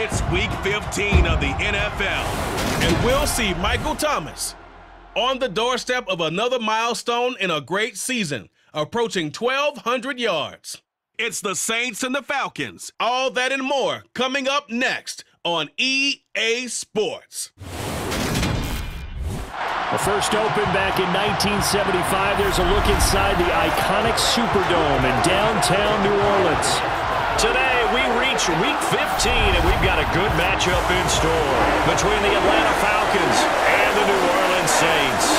It's Week 15 of the NFL, and we'll see Michael Thomas on the doorstep of another milestone in a great season, approaching 1,200 yards. It's the Saints and the Falcons. All that and more coming up next on EA Sports. The first opened back in 1975. There's a look inside the iconic Superdome in downtown New Orleans. Today, we reach Week 15, and we've got a good matchup in store between the Atlanta Falcons and the New Orleans Saints.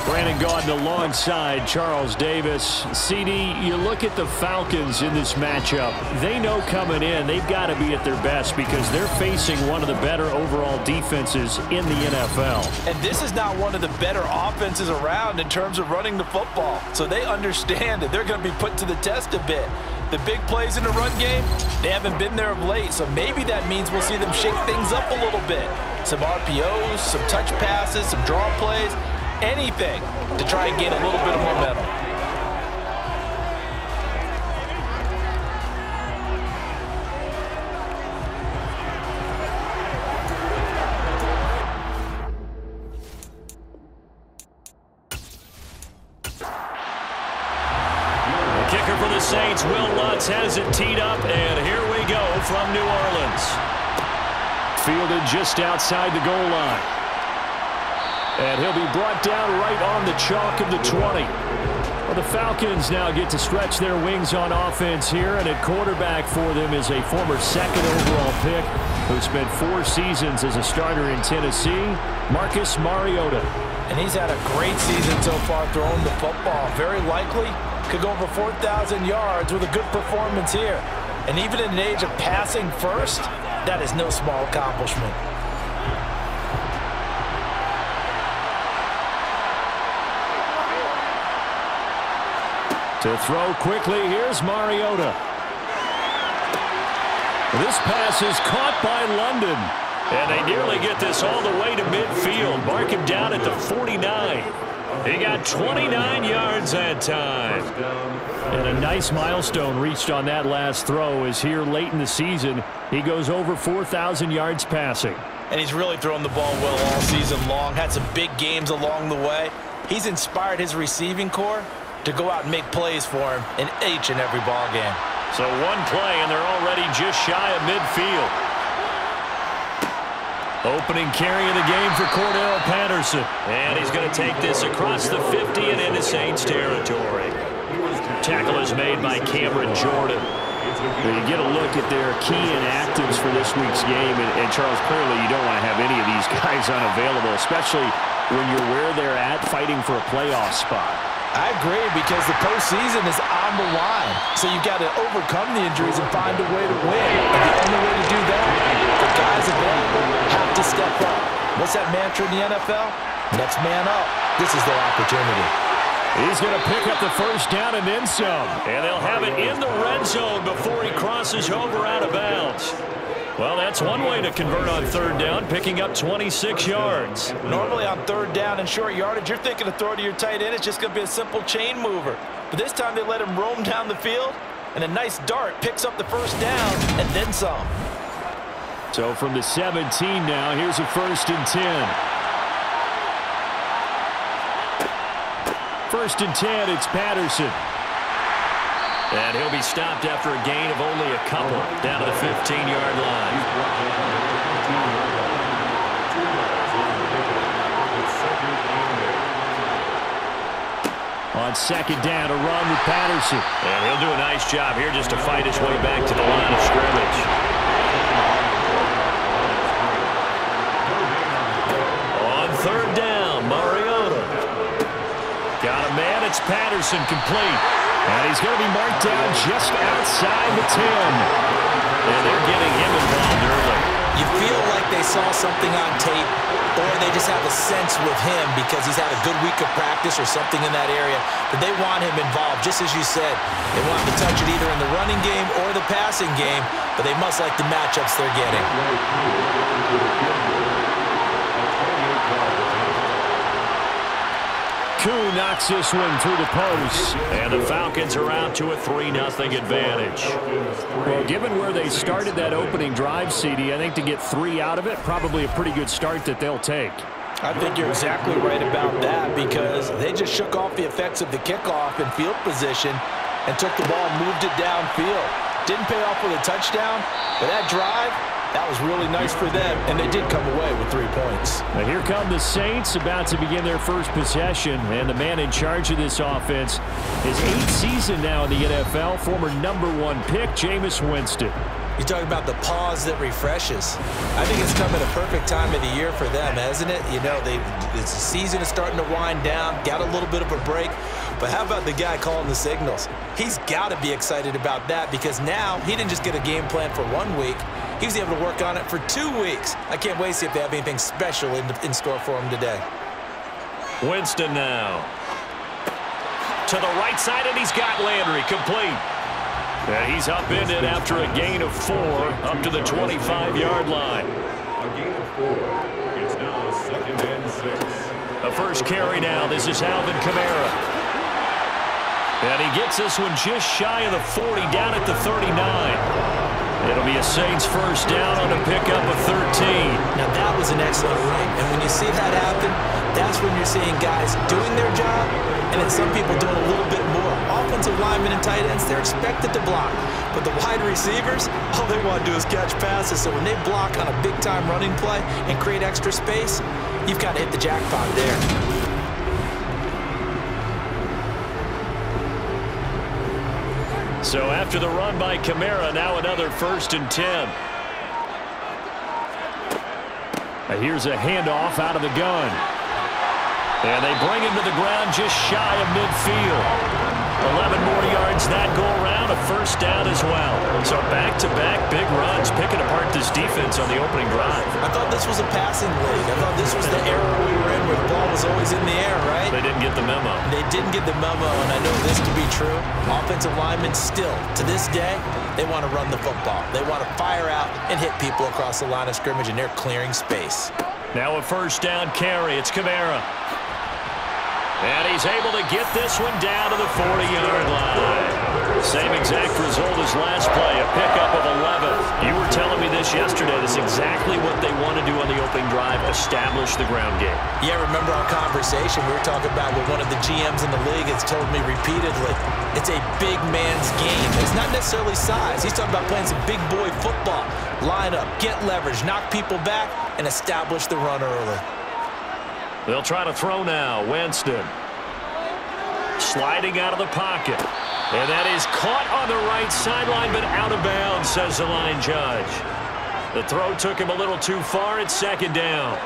Brandon Gaudin alongside Charles Davis. CD, you look at the Falcons in this matchup. They know coming in they've got to be at their best because they're facing one of the better overall defenses in the NFL. And this is not one of the better offenses around in terms of running the football. So they understand that they're going to be put to the test a bit. The big plays in the run game, they haven't been there of late. So maybe that means we'll see them shake things up a little bit. Some RPOs, some touch passes, some draw plays. Anything to try and gain a little bit of momentum. The kicker for the Saints, Will Lutz, has it teed up, and here we go from New Orleans. Fielded just outside the goal line. And he'll be brought down right on the chalk of the 20. Well, the Falcons now get to stretch their wings on offense here, and at quarterback for them is a former second overall pick who spent 4 seasons as a starter in Tennessee, Marcus Mariota. And he's had a great season so far throwing the football. Very likely could go over 4,000 yards with a good performance here. And even in an age of passing first, that is no small accomplishment. To throw quickly, here's Mariota. This pass is caught by London. And they nearly get this all the way to midfield. Mark him down at the 49. He got 29 yards that time. And a nice milestone reached on that last throw as here late in the season, he goes over 4,000 yards passing. And he's really thrown the ball well all season long. Had some big games along the way. He's inspired his receiving corps to go out and make plays for him in each and every ball game. So one play, and they're already just shy of midfield. Opening carry of the game for Cordell Patterson. And he's going to take this across the 50 and into Saints territory. Tackle is made by Cameron Jordan. You get a look at their key inactives for this week's game, and Charles, clearly you don't want to have any of these guys unavailable, especially when you're where they're at fighting for a playoff spot. I agree, because the postseason is on the line. So you've got to overcome the injuries and find a way to win. And the only way to do that, the guys available have to step up. What's that mantra in the NFL? Next man up. This is their opportunity. He's going to pick up the first down and then some. And they'll have it in the red zone before he crosses over out of bounds. Well, that's one way to convert on third down, picking up 26 yards. Normally on third down and short yardage, you're thinking of throw to your tight end. It's just going to be a simple chain mover. But this time they let him roam down the field, and a nice dart picks up the first down and then some. So from the 17 now, here's a 1st and 10. 1st and 10, it's Patterson. And he'll be stopped after a gain of only a couple down to the 15-yard line. On second down, a run with Patterson. And he'll do a nice job here just to fight his way back to the line of scrimmage. On third down, Mariota. Got a man, it's Patterson, complete. And he's going to be marked down just outside the 10. And they're getting him involved early. You feel like they saw something on tape, or they just have a sense with him because he's had a good week of practice or something in that area, that they want him involved, just as you said. They want him to touch it either in the running game or the passing game, but they must like the matchups they're getting. Koo knocks this one through the post. And the Falcons are out to a 3-0 advantage. Well, given where they started that opening drive, CD, I think to get 3 out of it, probably a pretty good start that they'll take. I think you're exactly right about that because they just shook off the effects of the kickoff in field position and took the ball and moved it downfield. Didn't pay off with a touchdown, but that drive, that was really nice for them, and they did come away with 3 points. Now here come the Saints about to begin their first possession, and the man in charge of this offense is 8th season now in the NFL, former #1 pick, Jameis Winston. You talk about the pause that refreshes. I think it's come at a perfect time of the year for them, hasn't it? You know, the season is starting to wind down, got a little bit of a break. But how about the guy calling the signals? He's got to be excited about that because now he didn't just get a game plan for 1 week. He was able to work on it for 2 weeks. I can't wait to see if they have anything special in store for him today. Winston now. To the right side, and he's got Landry complete. And he's upended after a gain of 4 up to the 25-yard line. A gain of 4. It's now 2nd and 6. The first carry now. This is Alvin Kamara. And he gets this one just shy of the 40, down at the 39. It'll be a Saints first down on a pickup of 13. Now that was an excellent run. And when you see that happen, that's when you're seeing guys doing their job and then some people doing a little bit more. Offensive linemen and tight ends, they're expected to block. But the wide receivers, all they want to do is catch passes. So when they block on a big-time running play and create extra space, you've got to hit the jackpot there. So after the run by Kamara, now another 1st and 10. Here's a handoff out of the gun. And they bring him to the ground just shy of midfield. 11 more yards that go around, a first down as well. So back-to-back big runs, picking apart this defense on the opening drive. I thought this was a passing league. I thought this was the era we were in where the ball was always in the air, right? They didn't get the memo. They didn't get the memo, and I know this to be true. Offensive linemen still, to this day, they want to run the football. They want to fire out and hit people across the line of scrimmage, and they're clearing space. Now a first down carry. It's Kamara. And he's able to get this one down to the 40-yard line. Same exact result as last play, a pickup of 11. You were telling me this yesterday. This is exactly what they want to do on the opening drive, establish the ground game. Yeah, remember our conversation we were talking about with one of the GMs in the league has told me repeatedly, it's a big man's game. It's not necessarily size. He's talking about playing some big boy football. Line up, get leverage, knock people back, and establish the run early. They'll try to throw now. Winston sliding out of the pocket. And that is caught on the right sideline, but out of bounds, says the line judge. The throw took him a little too far. It's 2nd down.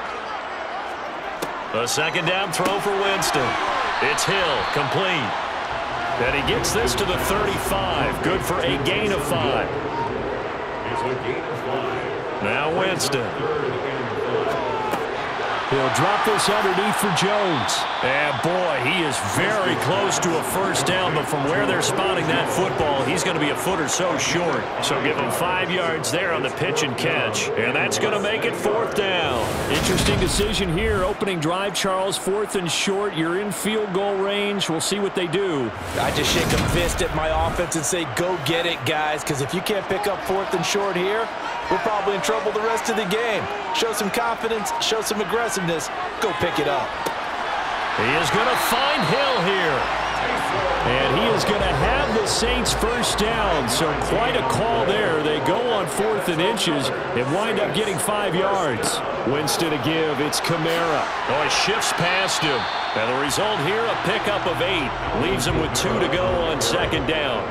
A 2nd down throw for Winston. It's Hill, complete. And he gets this to the 35. Good for a gain of 5. It's a gain of 5. Now Winston. He'll drop this underneath for Jones. And boy, he is very close to a first down, but from where they're spotting that football, he's going to be a foot or so short. So give him 5 yards there on the pitch and catch. And that's going to make it 4th down. Interesting decision here. Opening drive, Charles, 4th and short. You're in field goal range. We'll see what they do. I just shake a fist at my offense and say, go get it, guys, because if you can't pick up 4th and short here, we're probably in trouble the rest of the game. Show some confidence, show some aggressiveness, go pick it up. He is going to find Hill here. And he is going to have the Saints first down. So quite a call there. They go on 4th and inches and wind up getting 5 yards. Winston to give. It's Kamara. Oh, he shifts past him. And the result here, a pickup of 8. Leaves him with 2 to go on 2nd down.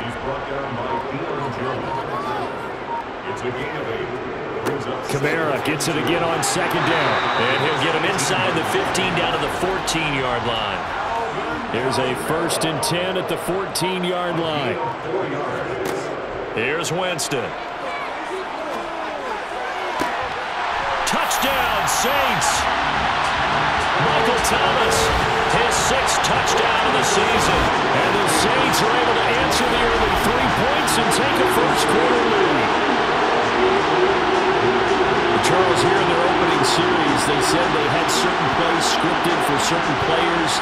He's brought down by Peter Jones. It's a gain of 8. Kamara gets it again on 2nd down. And he'll get him inside the 15 down to the 14-yard line. Here's a 1st and 10 at the 14-yard line. Here's Winston. Touchdown, Saints. Michael Thomas, his 6th touchdown of the season. And the Saints are able to answer the early 3 points and take a first-quarter lead. Charles, here in their opening series, they said they had certain plays scripted for certain players.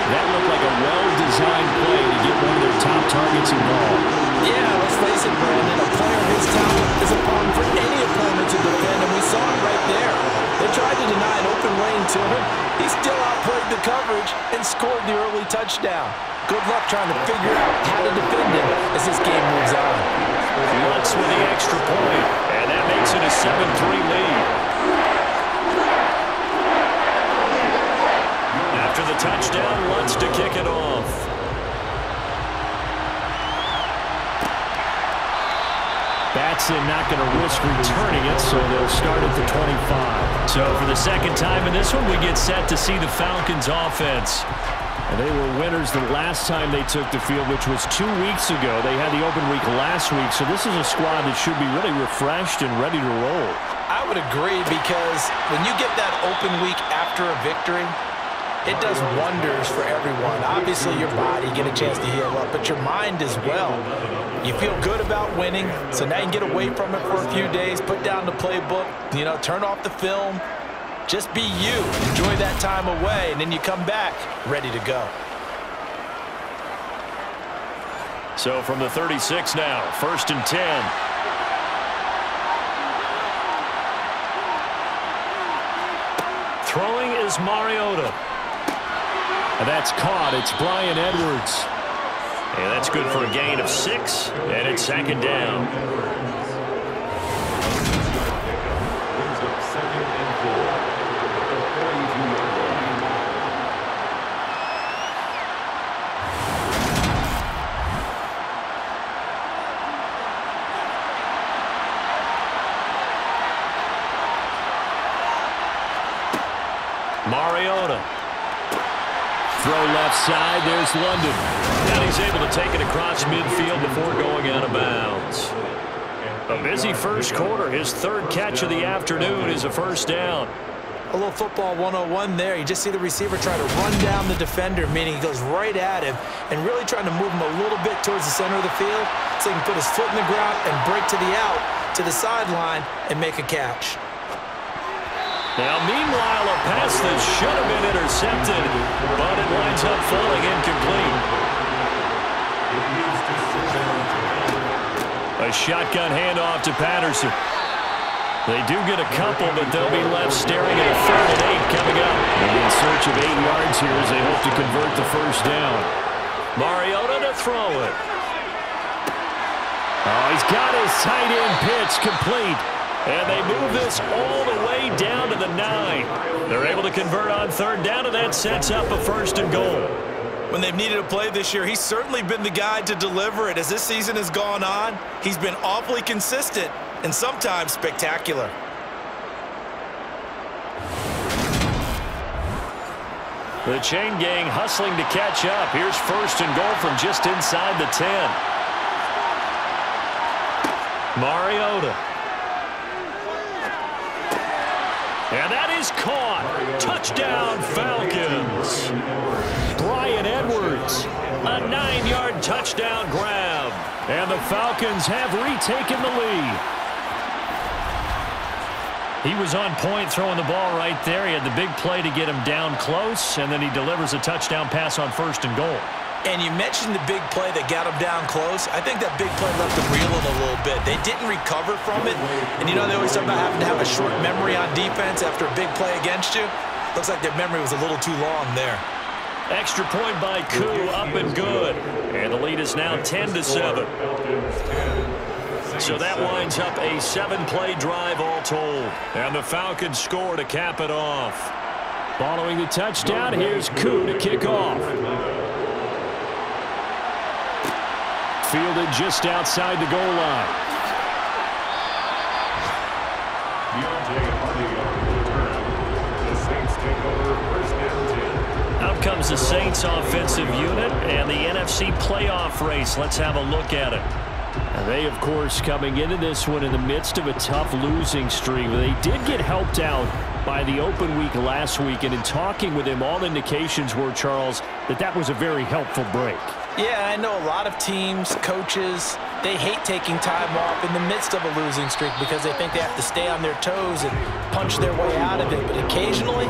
That looked like a well-designed play to get one of their top targets involved. Yeah, let's face it, Brandon. A player of his talent is a problem for any opponent to defend, and we saw it right there. They tried to deny an open lane to him. He still outplayed the coverage and scored the early touchdown. Good luck trying to figure out how to defend him as this game moves on. Lutz with the extra point, and that makes it a 7-3 lead. After the touchdown, Lutz to kick it off. Batson not going to risk returning it, so they'll start at the 25. So for the second time in this one, we get set to see the Falcons offense. And they were winners the last time they took the field, which was 2 weeks ago. They had the open week last week, so this is a squad that should be really refreshed and ready to roll. I would agree, because when you get that open week after a victory, it does wonders for everyone. Obviously, your body, get a chance to heal up, but your mind as well. You feel good about winning, so now you can get away from it for a few days, put down the playbook, turn off the film. Just be you. Enjoy that time away, and then you come back ready to go. So from the 36 now, 1st and 10. Throwing is Mariota. And that's caught. It's Bryan Edwards. And that's good for a gain of 6, and it's 2nd down. Mariota. Throw left side. There's London. And he's able to take it across midfield before going out of bounds. A busy first quarter. His 3rd catch of the afternoon is a 1st down. A little football 101 there. You just see the receiver try to run down the defender, meaning he goes right at him and really trying to move him a little bit towards the center of the field so he can put his foot in the ground and break to the out, to the sideline, and make a catch. Now, meanwhile, a pass that should have been intercepted, but it winds up falling incomplete. A shotgun handoff to Patterson. They do get a couple, but they'll be left staring at a 3rd and 8 coming up. In search of 8 yards here as they hope to convert the 1st down. Mariota to throw it. Oh, he's got his tight end pitch complete. And they move this all the way down to the 9. They're able to convert on 3rd down, and that sets up a 1st and goal. When they've needed a play this year, he's certainly been the guy to deliver it. As this season has gone on, he's been awfully consistent and sometimes spectacular. The chain gang hustling to catch up. Here's 1st and goal from just inside the 10. Mariota. And that is caught. Touchdown, Falcons. Bryan Edwards. A 9-yard touchdown grab. And the Falcons have retaken the lead. He was on point throwing the ball right there. He had the big play to get him down close, and then he delivers a touchdown pass on 1st and goal. And you mentioned the big play that got him down close. I think that big play left them reeling a little bit. They didn't recover from it. And they always talk about having to have a short memory on defense after a big play against you. Looks like their memory was a little too long there. Extra point by Koo, up and good. And the lead is now 10-7. So that winds up a 7-play drive all told. And the Falcons score to cap it off. Following the touchdown, here's Koo to kick off. Fielded just outside the goal line. Out comes the Saints offensive unit and the NFC playoff race. Let's have a look at it. And they, of course, coming into this one in the midst of a tough losing streak. They did get helped out by the open week last week, and in talking with him, all indications were, Charles, that was a very helpful break. Yeah, I know a lot of teams, coaches, they hate taking time off in the midst of a losing streak because they think they have to stay on their toes and punch their way out of it. But occasionally,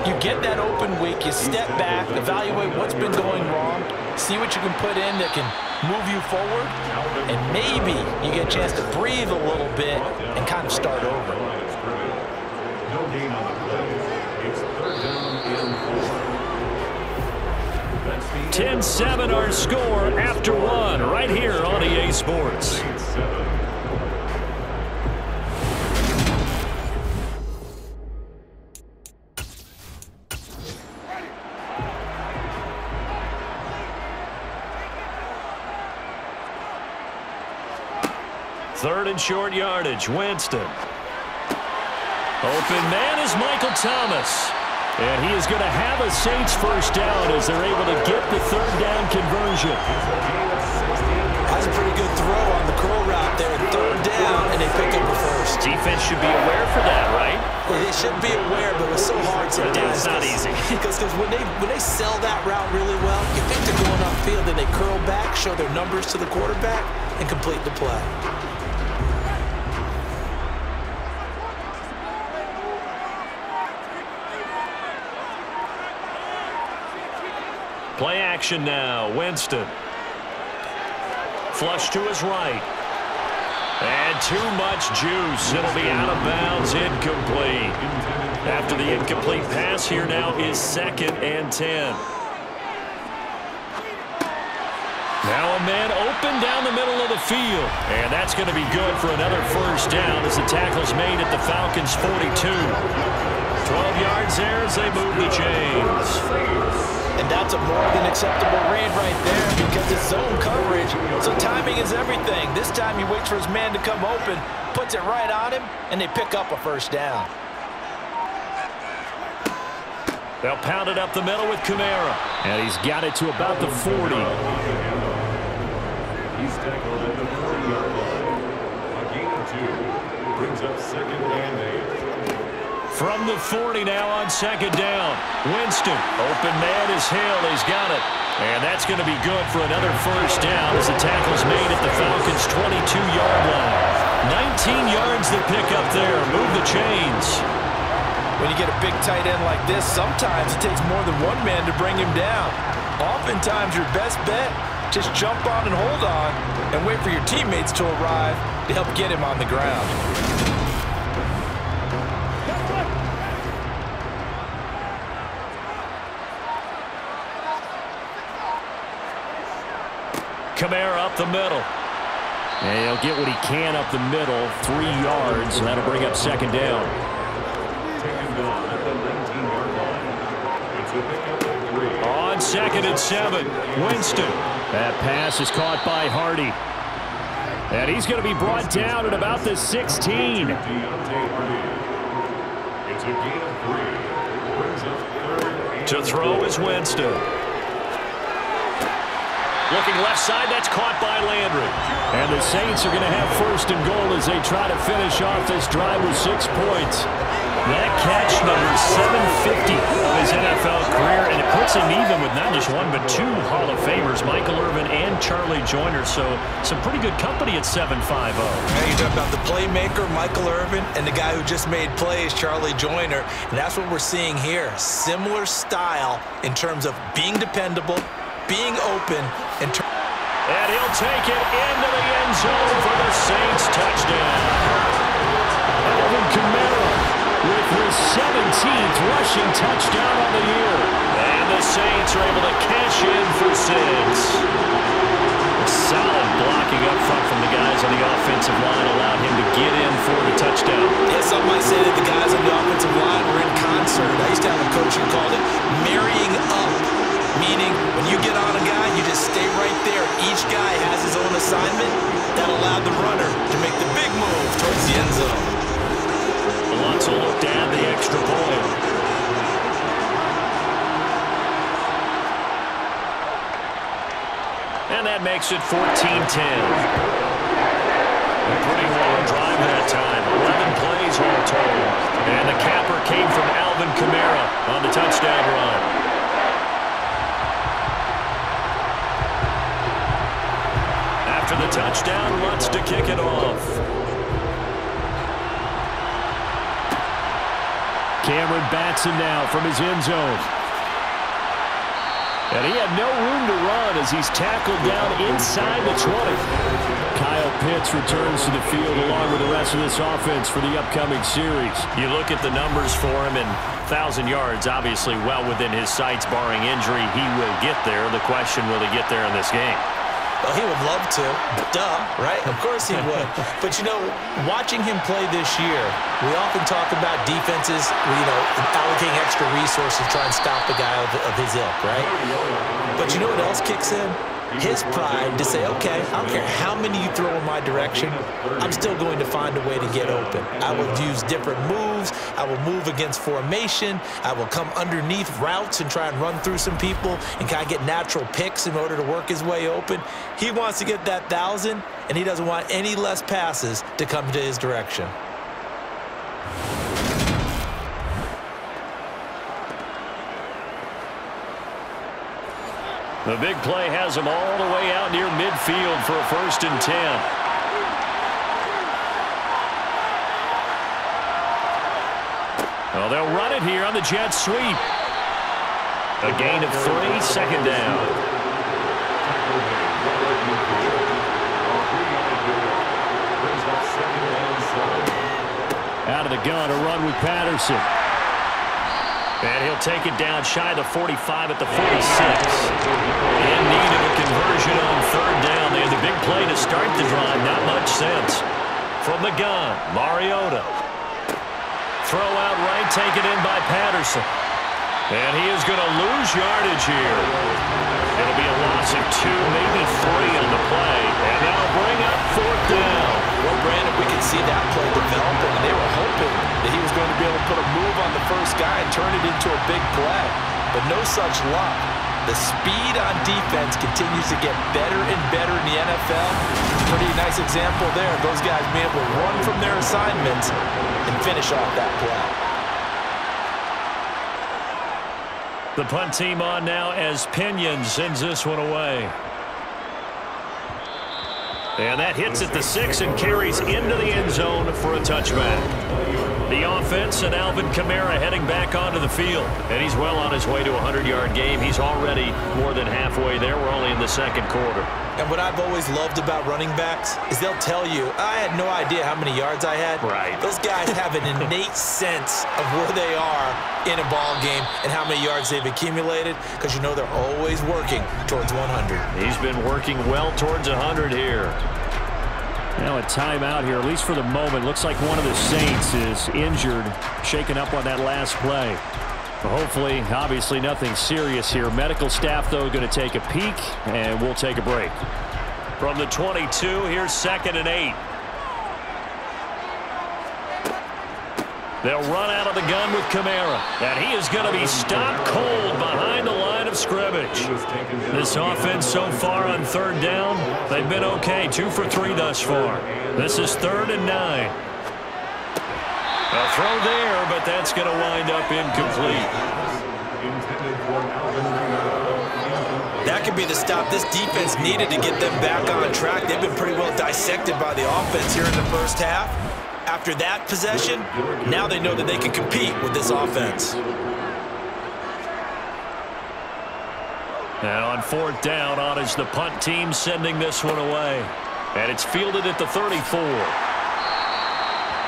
you get that open week, you step back, evaluate what's been going wrong, see what you can put in that can move you forward, and maybe you get a chance to breathe a little bit and kind of start over. No gain on the play. It's third down and 4. 10-7 our score after one right here on EA Sports. Third and short yardage, Winston. Open man is Michael Thomas. And he is going to have a Saints first down as they're able to get the third down conversion. That's a pretty good throw on the curl route there. Third down, and they pick up a first. Defense should be aware for that, right? Well, they should be aware, but it's so hard sometimes. It's not easy. Because when they sell that route really well, you think they're going upfield, then they curl back, show their numbers to the quarterback, and complete the play. Play action now, Winston. Flush to his right. And too much juice. It'll be out of bounds, incomplete. After the incomplete pass, here now is 2nd and 10. Now a man open down the middle of the field. And that's going to be good for another first down as the tackle's made at the Falcons' 42. 12 yards there as they move the chains. And that's a more than acceptable read right there because it's zone coverage, so timing is everything. This time he waits for his man to come open, puts it right on him, and they pick up a first down. They'll pound it up the middle with Kamara. And he's got it to about the 40. He's tackled at the 40-yard line. A gain of 2 brings up 2nd and 8. From the 40 now on 2nd down. Winston, open man is Hill. He's got it. And that's going to be good for another first down as the tackle's made at the Falcons' 22-yard line. 19 yards to pick up there. Move the chains. When you get a big tight end like this, sometimes it takes more than one man to bring him down. Oftentimes your best bet, just jump on and hold on and wait for your teammates to arrive to help get him on the ground. Kamara up the middle. And he'll get what he can up the middle, 3 yards, and that'll bring up 2nd down. Taken down at the 19-yard line. It's a pickup of 3. On 2nd and 7, Winston. That pass is caught by Hardy. And he's going to be brought down at about the 16. It's a gain of 3. Brings up 3rd and To throw is Winston. Looking left side, that's caught by Landry. And the Saints are going to have 1st and goal as they try to finish off this drive with 6 points. That catch, number 750 of his NFL career, and it puts him even with not just one but 2 Hall of Famers, Michael Irvin and Charlie Joyner. So some pretty good company at 750. Now you talk about the playmaker, Michael Irvin, and the guy who just made plays, Charlie Joyner. And that's what we're seeing here. Similar style in terms of being dependable, being open, and he'll take it into the end zone for the Saints touchdown. Alvin Kamara with his 17th rushing touchdown on the year. And the Saints are able to cash in for 6. Solid blocking up front from the guys on the offensive line allowed him to get in for the touchdown. Yeah, some might say that the guys on the offensive line were in concert. I used to have a coach who called it marrying up, meaning when you get on a guy, you just stay right there. Each guy has his own assignment that allowed the runner to make the big move towards the end zone. Alonso looked at the extra point. And that makes it 14-10. A pretty long drive that time. 11 plays all told. And the capper came from Alvin Kamara on the touchdown run. After the touchdown. touchdown. Lutz to kick it off. Cameron Batson now from his end zone. And he had no room to run as he's tackled down inside the 20. Kyle Pitts returns to the field along with the rest of this offense for the upcoming series. You look at the numbers for him, and 1,000 yards obviously well within his sights, barring injury. He will get there. The question, will he get there in this game? Well, he would love to. Duh, right? Of course he would. But, you know, watching him play this year, we often talk about defenses, allocating extra resources to try and stop the guy of his ilk, right? But you know what else kicks in? His pride to say, okay, I don't care how many you throw in my direction, I'm still going to find a way to get open. I will use different moves. I will move against formation. I will come underneath routes and try and run through some people and kind of get natural picks in order to work his way open. He wants to get that 1,000, and he doesn't want any less passes to come to his direction. The big play has him all the way out near midfield for a 1st and 10. Well, they'll run it here on the jet sweep. A gain of 3, 2nd down. Out of the gun, a run with Patterson. And he'll take it down shy of the 45 at the 46. In need of a conversion on 3rd down. They had the big play to start the drive. Not much sense. From the gun, Mariota. Throw out right, taken in by Patterson. And he is going to lose yardage here. It'll be a loss of 2, maybe 3 on the play. And that'll bring up 4th down. Well, Brandon, we could see that play developing, and they were hoping that he was going to be able to put a move on the first guy and turn it into a big play. But no such luck. The speed on defense continues to get better and better in the NFL. Pretty nice example there. Those guys being able to run from their assignments and finish off that play. The punt team on now as Pinion sends this one away. And that hits at the 6 and carries into the end zone for a touchback. The offense and Alvin Kamara heading back onto the field. And he's well on his way to a 100-yard game. He's already more than halfway there. We're only in the 2nd quarter. And what I've always loved about running backs is they'll tell you, I had no idea how many yards I had. Right. Those guys have an innate sense of where they are in a ball game and how many yards they've accumulated, because you know they're always working towards 100. He's been working well towards 100 here. Now a timeout here, at least for the moment. Looks like one of the Saints is injured, shaken up on that last play. Hopefully, obviously nothing serious here. Medical staff, though, going to take a peek, and we'll take a break. From the 22, here's 2nd and 8. They'll run out of the gun with Kamara. And he is going to be stopped cold behind the line of scrimmage. This offense so far on 3rd down, they've been okay. 2 for 3 thus far. This is 3rd and 9. A throw there, but that's going to wind up incomplete. That could be the stop this defense needed to get them back on track. They've been pretty well dissected by the offense here in the first half. After that possession, now they know that they can compete with this offense. Now on 4th down, on is the punt team sending this one away. And it's fielded at the 34.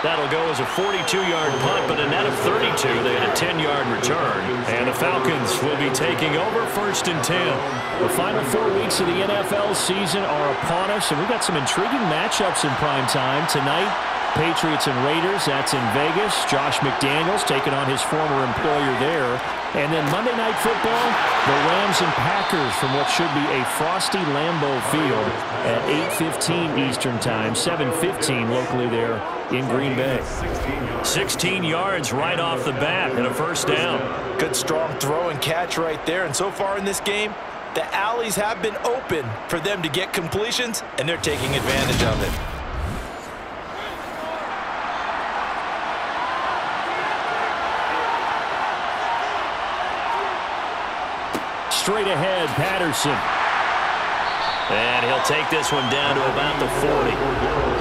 That'll go as a 42-yard punt, but a net of 32. They had a 10-yard return. And the Falcons will be taking over 1st and 10. The final 4 weeks of the NFL season are upon us, and we've got some intriguing matchups in prime time tonight. Patriots and Raiders, that's in Vegas. Josh McDaniels taking on his former employer there. And then Monday Night Football, the Rams and Packers from what should be a frosty Lambeau Field at 8:15 Eastern Time, 7:15 locally there in Green Bay. 16 yards right off the bat and a 1st down. Good strong throw and catch right there. And so far in this game, the alleys have been open for them to get completions, and they're taking advantage of it. Straight ahead, Patterson. And he'll take this one down to about the 40.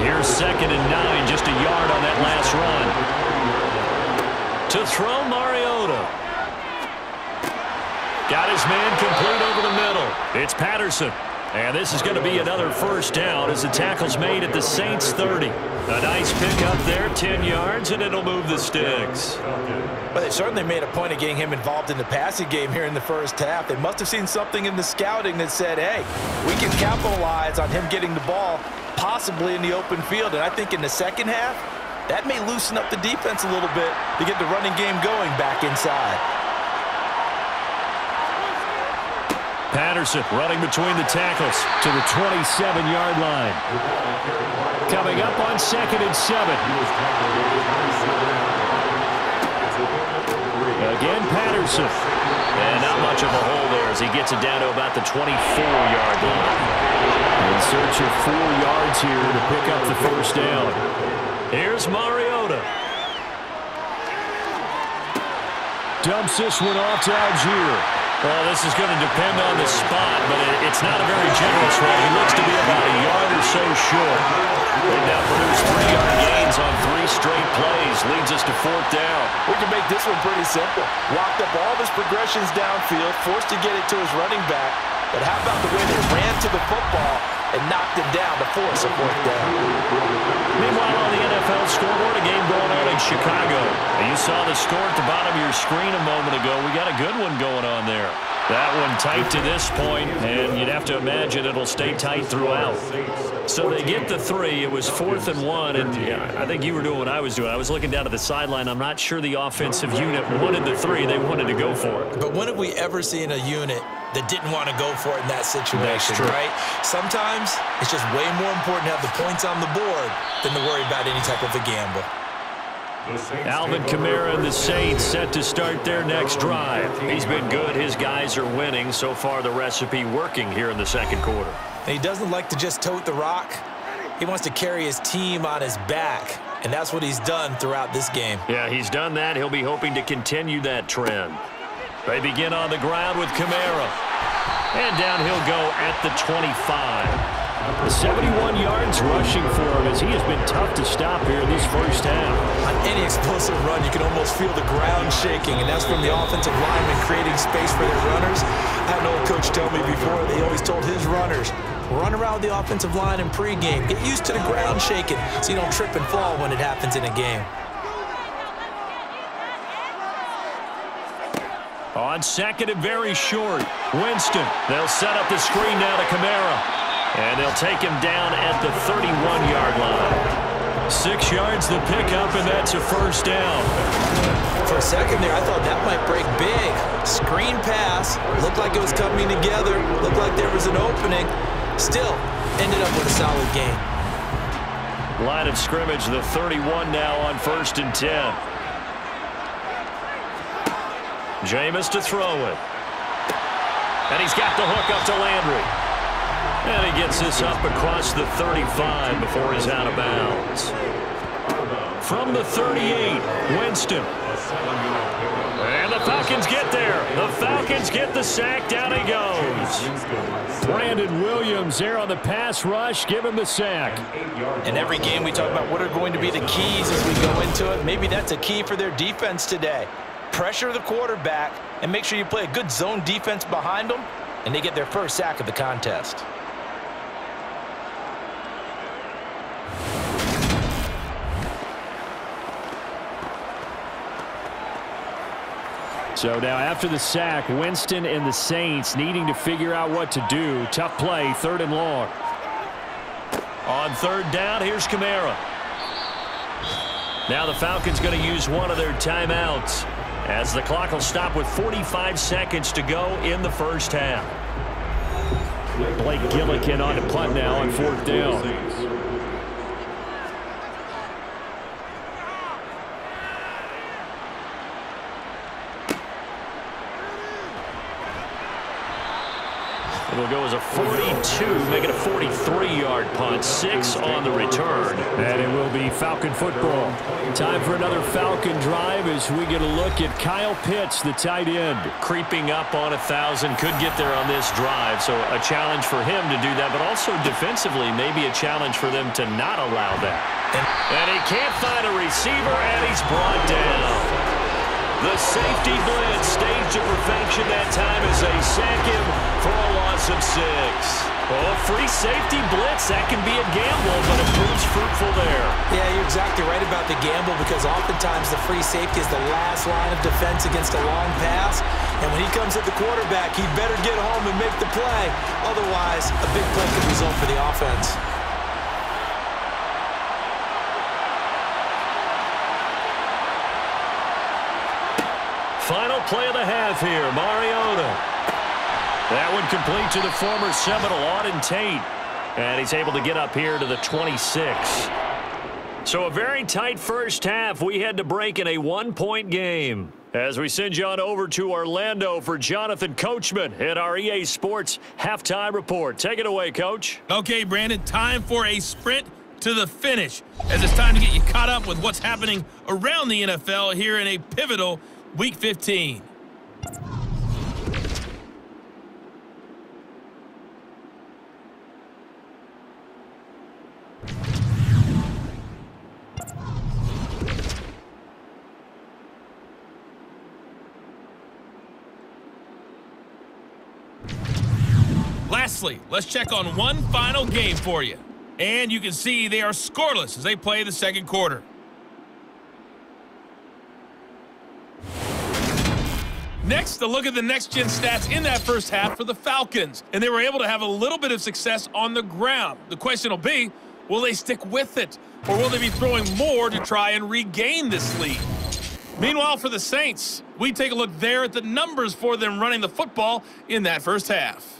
Here's 2nd and 9, just a yard on that last run. To throw, Mariota. Got his man complete over the middle. It's Patterson. And this is going to be another first down as the tackle's made at the Saints 30. A nice pickup there, 10 yards, and it'll move the sticks. But they certainly made a point of getting him involved in the passing game here in the first half. They must have seen something in the scouting that said, hey, we can capitalize on him getting the ball possibly in the open field. And I think in the second half, that may loosen up the defense a little bit to get the running game going back inside. Patterson running between the tackles to the 27-yard line. Coming up on 2nd and 7. Again, Patterson. And not much of a hole there as he gets it down to about the 24-yard line. In search of 4 yards here to pick up the first down. Here's Mariota. Dumps this one off to Algier. Well, this is going to depend on the spot, but it's not a very generous one. He looks to be about a yard or so short. They've now produced 3-yard gains on 3 straight plays. Leads us to 4th down. We can make this one pretty simple. Locked up all of his progressions downfield, forced to get it to his running back. But how about the way they ran to the football and knocked him down to force a 4th down? Meanwhile, on the NFL scoreboard, a game going on in Chicago. You saw the score at the bottom of your screen a moment ago. We got a good one going on there. That one tight to this point, and you'd have to imagine it'll stay tight throughout. So they get the 3. It was 4th and 1, and I think you were doing what I was doing. I was looking down at the sideline. I'm not sure the offensive unit wanted the 3. They wanted to go for it. But when have we ever seen a unit that didn't want to go for it in that situation, right? Sometimes it's just way more important to have the points on the board than to worry about any type of a gamble. Alvin Kamara and the Saints set to start their next drive. He's been good. His guys are winning. So far, the recipe working here in the second quarter. And he doesn't like to just tote the rock. He wants to carry his team on his back, and that's what he's done throughout this game. Yeah, he's done that. He'll be hoping to continue that trend. They begin on the ground with Kamara. And down he'll go at the 25. 71 yards rushing for him as he has been tough to stop here in this first half. On any explosive run, you can almost feel the ground shaking, and that's from the offensive linemen creating space for their runners. I had an old coach tell me before, he always told his runners, run around the offensive line in pregame. Get used to the ground shaking so you don't trip and fall when it happens in a game. On 2nd and very short, Winston. They'll set up the screen now to Kamara. And they'll take him down at the 31-yard line. 6 yards the pickup, and that's a first down. For a second there, I thought that might break big. Screen pass. Looked like it was coming together. Looked like there was an opening. Still, ended up with a solid game. Line of scrimmage, the 31 now on 1st and 10. Jameis to throw it. And he's got the hook up to Landry. And he gets this up across the 35 before he's out of bounds. From the 38, Winston. And the Falcons get there. The Falcons get the sack. Down he goes. Brandon Williams there on the pass rush. Give him the sack. In every game we talk about what are going to be the keys as we go into it. Maybe that's a key for their defense today. Pressure the quarterback and make sure you play a good zone defense behind them, and they get their first sack of the contest. So now after the sack, Winston and the Saints needing to figure out what to do. Tough play, 3rd and long. On 3rd down, here's Kamara. Now the Falcons going to use one of their timeouts as the clock will stop with 45 seconds to go in the first half. Blake Gillikin on to punt now on 4th down. It'll go as a 42, make it a 43-yard punt, 6 on the return. And it will be Falcon football. Time for another Falcon drive as we get a look at Kyle Pitts, the tight end. Creeping up on 1,000, could get there on this drive, so a challenge for him to do that, but also defensively, maybe a challenge for them to not allow that. And he can't find a receiver, and he's brought down. The safety blitz staged to perfection that time as they sack him for a loss of 6. Oh, free safety blitz, that can be a gamble, but it proves fruitful there. Yeah, you're exactly right about the gamble because oftentimes the free safety is the last line of defense against a long pass. And when he comes at the quarterback, he better get home and make the play. Otherwise, a big play could result for the offense. Final play of the half here, Mariota. That one complete to the former Seminole, Auden Tate. And he's able to get up here to the 26. So a very tight first half. We had to break in a one-point game. As we send you on over to Orlando for Jonathan Coachman at our EA Sports Halftime Report. Take it away, Coach. Okay, Brandon, time for a sprint to the finish, as it's time to get you caught up with what's happening around the NFL here in a pivotal Week 15. Lastly, let's check on one final game for you. And you can see they are scoreless as they play the second quarter. Next, a look at the next-gen stats in that first half for the Falcons. And they were able to have a little bit of success on the ground. The question will be, will they stick with it? Or will they be throwing more to try and regain this lead? Meanwhile, for the Saints, we take a look there at the numbers for them running the football in that first half.